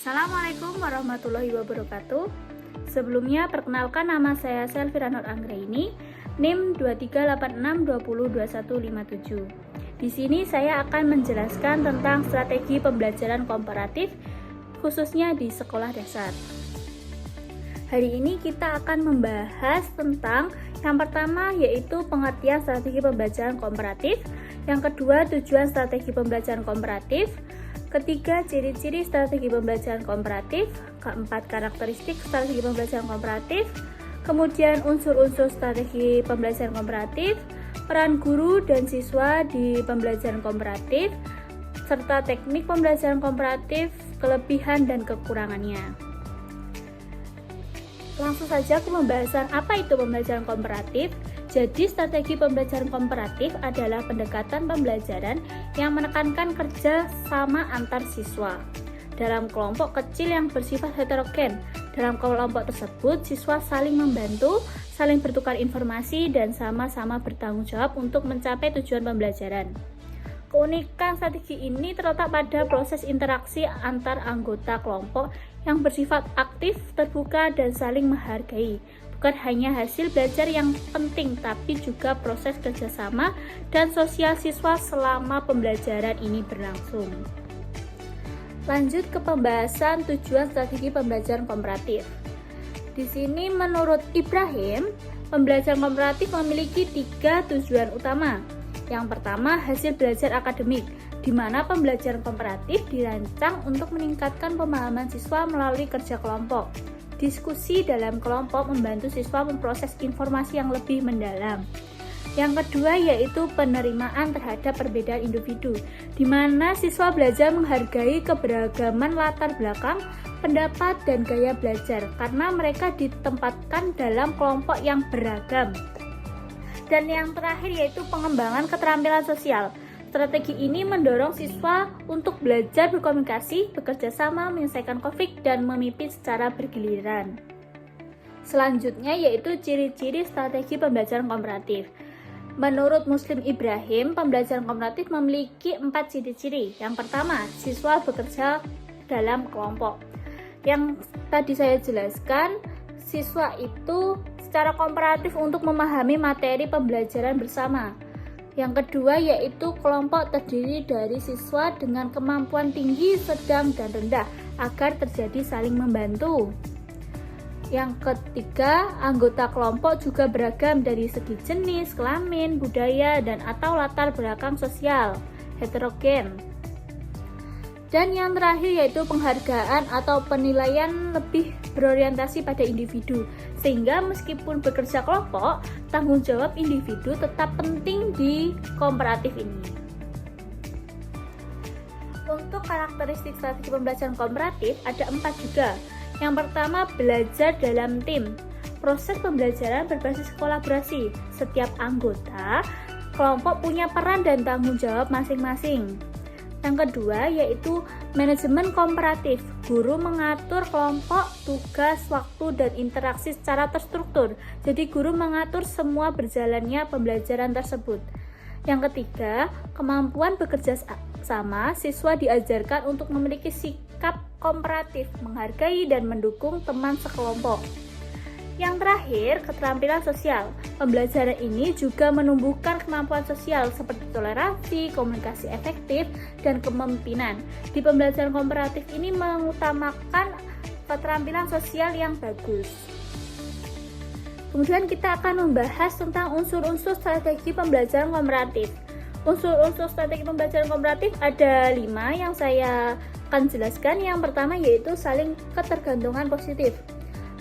Assalamualaikum warahmatullahi wabarakatuh. Sebelumnya perkenalkan, nama saya Selvira Nur Anggraini, NIM 2386202157. Di sini saya akan menjelaskan tentang strategi pembelajaran komparatif khususnya di sekolah dasar. Hari ini kita akan membahas tentang yang pertama yaitu pengertian strategi pembelajaran komparatif, yang kedua tujuan strategi pembelajaran komparatif, ketiga, ciri-ciri strategi pembelajaran komparatif, keempat, karakteristik strategi pembelajaran komparatif, kemudian unsur-unsur strategi pembelajaran komparatif, peran guru dan siswa di pembelajaran komparatif, serta teknik pembelajaran komparatif, kelebihan dan kekurangannya. Langsung saja ke pembahasan apa itu pembelajaran komparatif. Jadi, strategi pembelajaran komparatif adalah pendekatan pembelajaran yang menekankan kerja sama antar siswa dalam kelompok kecil yang bersifat heterogen. Dalam kelompok tersebut, siswa saling membantu, saling bertukar informasi, dan sama-sama bertanggung jawab untuk mencapai tujuan pembelajaran. Keunikan strategi ini terletak pada proses interaksi antar anggota kelompok yang bersifat aktif, terbuka, dan saling menghargai. Bukan hanya hasil belajar yang penting, tapi juga proses kerjasama dan sosial siswa selama pembelajaran ini berlangsung. Lanjut ke pembahasan tujuan strategi pembelajaran komparatif. Di sini menurut Ibrahim, pembelajaran komparatif memiliki 3 tujuan utama. Yang pertama, hasil belajar akademik, di mana pembelajaran komparatif dirancang untuk meningkatkan pemahaman siswa melalui kerja kelompok. Diskusi dalam kelompok membantu siswa memproses informasi yang lebih mendalam. Yang kedua yaitu penerimaan terhadap perbedaan individu, di mana siswa belajar menghargai keberagaman latar belakang, pendapat, dan gaya belajar karena mereka ditempatkan dalam kelompok yang beragam. Dan yang terakhir yaitu pengembangan keterampilan sosial. Strategi ini mendorong siswa untuk belajar berkomunikasi, bekerja sama, menyelesaikan konflik, dan memimpin secara bergiliran. Selanjutnya yaitu ciri-ciri strategi pembelajaran komparatif. Menurut Muslim Ibrahim, pembelajaran komparatif memiliki 4 ciri-ciri. Yang pertama, siswa bekerja dalam kelompok. Yang tadi saya jelaskan, siswa itu secara komparatif untuk memahami materi pembelajaran bersama. Yang kedua yaitu kelompok terdiri dari siswa dengan kemampuan tinggi, sedang, dan rendah agar terjadi saling membantu. Yang ketiga, anggota kelompok juga beragam dari segi jenis, kelamin, budaya, dan atau latar belakang sosial, heterogen. Dan yang terakhir yaitu penghargaan atau penilaian lebih berorientasi pada individu, sehingga meskipun bekerja kelompok, tanggung jawab individu tetap penting di komparatif ini. Untuk karakteristik strategi pembelajaran komparatif ada 4 juga. Yang pertama, belajar dalam tim. Proses pembelajaran berbasis kolaborasi. Setiap anggota kelompok punya peran dan tanggung jawab masing-masing. Yang kedua yaitu manajemen komparatif. Guru mengatur kelompok, tugas, waktu, dan interaksi secara terstruktur. Jadi guru mengatur semua berjalannya pembelajaran tersebut. Yang ketiga, kemampuan bekerja sama. Siswa diajarkan untuk memiliki sikap komparatif, menghargai dan mendukung teman sekelompok. Yang terakhir, keterampilan sosial. Pembelajaran ini juga menumbuhkan kemampuan sosial seperti toleransi, komunikasi efektif, dan kepemimpinan. Di pembelajaran komparatif ini mengutamakan keterampilan sosial yang bagus. Kemudian kita akan membahas tentang unsur-unsur strategi pembelajaran komparatif. Unsur-unsur strategi pembelajaran komparatif ada 5 yang saya akan jelaskan. Yang pertama yaitu saling ketergantungan positif,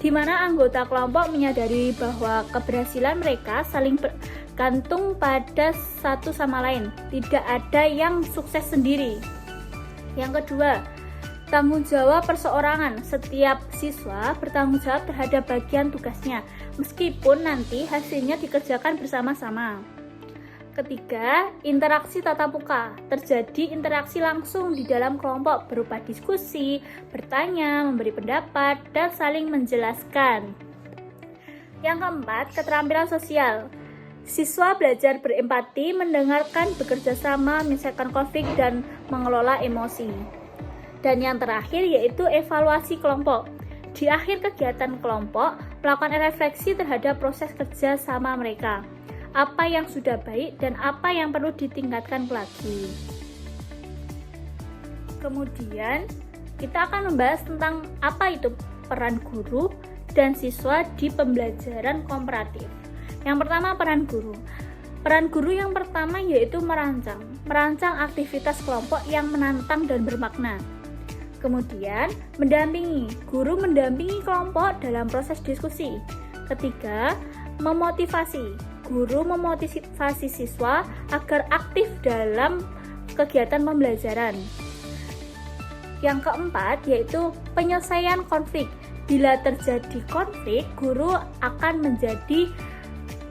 di mana anggota kelompok menyadari bahwa keberhasilan mereka saling bergantung pada satu sama lain, tidak ada yang sukses sendiri. Yang kedua, tanggung jawab perseorangan. Setiap siswa bertanggung jawab terhadap bagian tugasnya, meskipun nanti hasilnya dikerjakan bersama-sama. Ketiga, interaksi tatap muka. Terjadi interaksi langsung di dalam kelompok berupa diskusi, bertanya, memberi pendapat, dan saling menjelaskan. Yang keempat, keterampilan sosial. Siswa belajar berempati, mendengarkan, bekerja sama, menyelesaikan konflik, dan mengelola emosi. Dan yang terakhir yaitu evaluasi kelompok. Di akhir kegiatan kelompok, melakukan refleksi terhadap proses kerja sama mereka. Apa yang sudah baik dan apa yang perlu ditingkatkan lagi. Kemudian, kita akan membahas tentang apa itu peran guru dan siswa di pembelajaran komparatif. Yang pertama, peran guru. Peran guru yang pertama yaitu merancang aktivitas kelompok yang menantang dan bermakna. Kemudian, mendampingi. Guru mendampingi kelompok dalam proses diskusi. Ketiga, memotivasi. Guru memotivasi siswa agar aktif dalam kegiatan pembelajaran. Yang keempat, yaitu penyelesaian konflik. Bila terjadi konflik, guru akan menjadi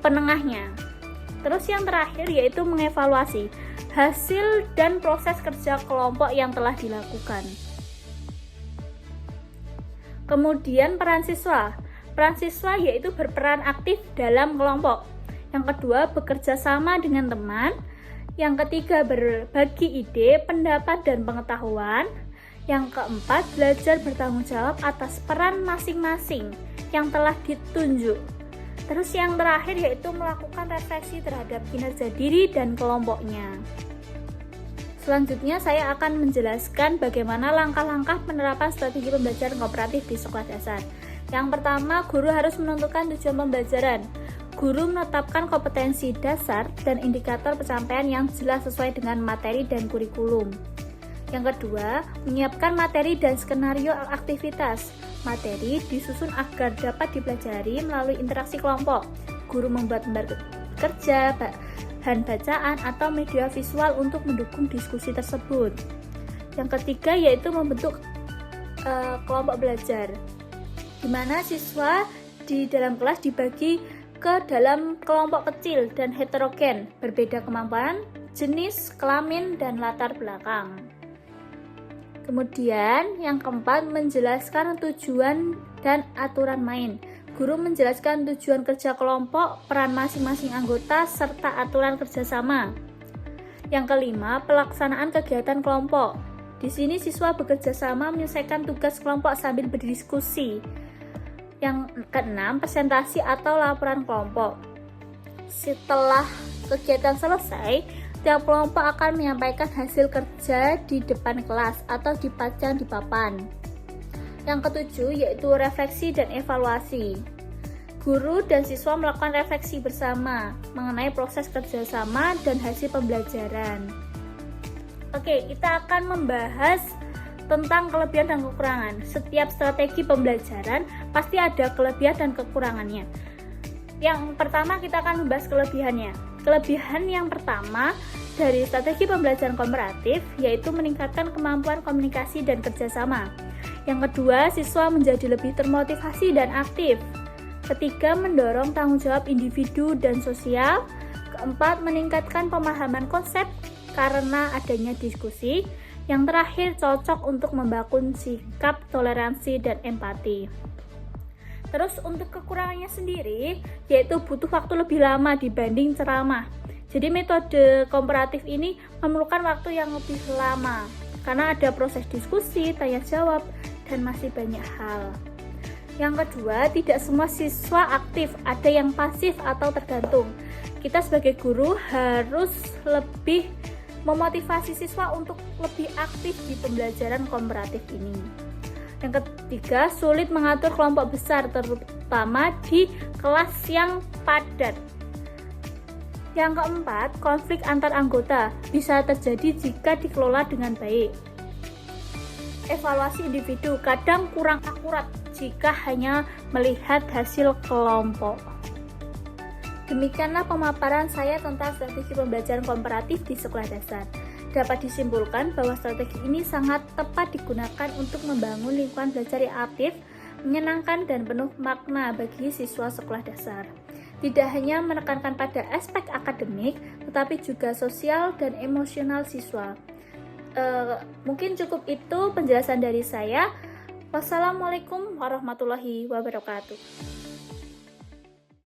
penengahnya. Terus yang terakhir, yaitu mengevaluasi hasil dan proses kerja kelompok yang telah dilakukan. Kemudian peran siswa. Peran siswa yaitu berperan aktif dalam kelompok. Yang kedua, bekerja sama dengan teman. Yang ketiga, berbagi ide, pendapat, dan pengetahuan. Yang keempat, belajar bertanggung jawab atas peran masing-masing yang telah ditunjuk. Terus yang terakhir yaitu melakukan refleksi terhadap kinerja diri dan kelompoknya. Selanjutnya saya akan menjelaskan bagaimana langkah-langkah penerapan strategi pembelajaran kooperatif di sekolah dasar. Yang pertama, guru harus menentukan tujuan pembelajaran. Guru menetapkan kompetensi dasar dan indikator pencapaian yang jelas sesuai dengan materi dan kurikulum. Yang kedua, menyiapkan materi dan skenario aktivitas. Materi disusun agar dapat dipelajari melalui interaksi kelompok. Guru membuat lembar kerja, bahan bacaan, atau media visual untuk mendukung diskusi tersebut. Yang ketiga yaitu membentuk kelompok belajar, di mana siswa di dalam kelas dibagi ke dalam kelompok kecil dan heterogen, berbeda kemampuan, jenis, kelamin, dan latar belakang. Kemudian yang keempat, menjelaskan tujuan dan aturan main. Guru menjelaskan tujuan kerja kelompok, peran masing-masing anggota, serta aturan kerjasama. Yang kelima, pelaksanaan kegiatan kelompok. Di sini siswa bekerja sama menyelesaikan tugas kelompok sambil berdiskusi. Yang keenam, presentasi atau laporan kelompok. Setelah kegiatan selesai, tiap kelompok akan menyampaikan hasil kerja di depan kelas atau dipajang di papan. Yang ketujuh yaitu refleksi dan evaluasi. Guru dan siswa melakukan refleksi bersama mengenai proses kerjasama dan hasil pembelajaran. Oke, kita akan membahas tentang kelebihan dan kekurangan. Setiap strategi pembelajaran pasti ada kelebihan dan kekurangannya. Yang pertama kita akan membahas kelebihannya. Kelebihan yang pertama dari strategi pembelajaran komparatif yaitu meningkatkan kemampuan komunikasi dan kerjasama. Yang kedua, siswa menjadi lebih termotivasi dan aktif. Ketiga, mendorong tanggung jawab individu dan sosial. Keempat, meningkatkan pemahaman konsep karena adanya diskusi. Yang terakhir, cocok untuk membangun sikap toleransi dan empati. Terus untuk kekurangannya sendiri, yaitu butuh waktu lebih lama dibanding ceramah. Jadi metode komparatif ini memerlukan waktu yang lebih lama karena ada proses diskusi, tanya jawab, dan masih banyak hal. Yang kedua, tidak semua siswa aktif, ada yang pasif atau tergantung. Kita sebagai guru harus lebih memotivasi siswa untuk lebih aktif di pembelajaran komparatif ini. Yang ketiga, sulit mengatur kelompok besar, terutama di kelas yang padat. Yang keempat, konflik antar anggota bisa terjadi jika dikelola dengan baik. Evaluasi individu kadang kurang akurat jika hanya melihat hasil kelompok. Demikianlah pemaparan saya tentang strategi pembelajaran komparatif di sekolah dasar. Dapat disimpulkan bahwa strategi ini sangat tepat digunakan untuk membangun lingkungan belajar yang aktif, menyenangkan, dan penuh makna bagi siswa sekolah dasar. Tidak hanya menekankan pada aspek akademik, tetapi juga sosial dan emosional siswa. Mungkin cukup itu penjelasan dari saya. Wassalamualaikum warahmatullahi wabarakatuh.